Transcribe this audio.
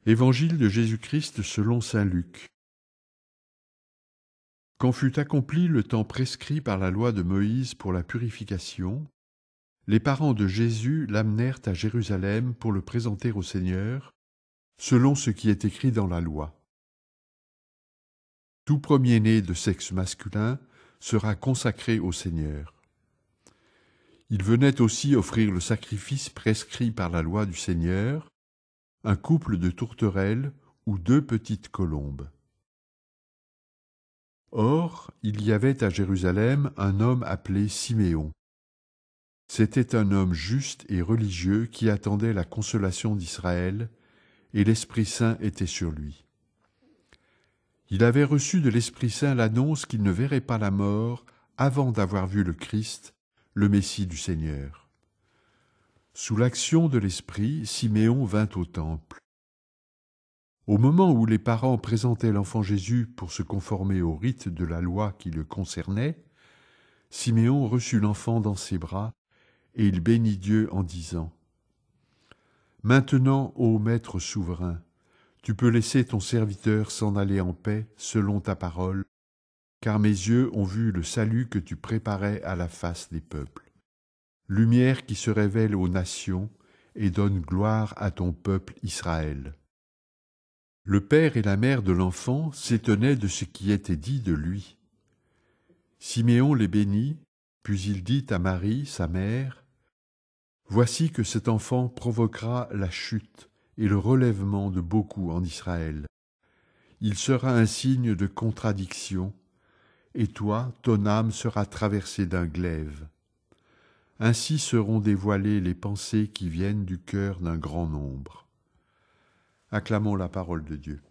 Évangile de Jésus-Christ selon saint Luc. Quand fut accompli le temps prescrit par la loi de Moïse pour la purification, les parents de Jésus l'amenèrent à Jérusalem pour le présenter au Seigneur, selon ce qui est écrit dans la loi. Tout premier-né de sexe masculin sera consacré au Seigneur. Il venait aussi offrir le sacrifice prescrit par la loi du Seigneur, un couple de tourterelles ou 2 petites colombes. Or, il y avait à Jérusalem un homme appelé Siméon. C'était un homme juste et religieux qui attendait la consolation d'Israël, et l'Esprit Saint était sur lui. Il avait reçu de l'Esprit Saint l'annonce qu'il ne verrait pas la mort avant d'avoir vu le Christ, le Messie du Seigneur. Sous l'action de l'Esprit, Siméon vint au temple. Au moment où les parents présentaient l'enfant Jésus pour se conformer au rite de la loi qui le concernait, Siméon reçut l'enfant dans ses bras et il bénit Dieu en disant : « Maintenant, ô Maître souverain, tu peux laisser ton serviteur s'en aller en paix selon ta parole, car mes yeux ont vu le salut que tu préparais à la face des peuples. Lumière qui se révèle aux nations et donne gloire à ton peuple Israël. » Le père et la mère de l'enfant s'étonnaient de ce qui était dit de lui. Siméon les bénit, puis il dit à Marie, sa mère : « Voici que cet enfant provoquera la chute et le relèvement de beaucoup en Israël. Il sera un signe de contradiction, et toi, ton âme sera traversée d'un glaive. Ainsi seront dévoilées les pensées qui viennent du cœur d'un grand nombre. » Acclamons la parole de Dieu.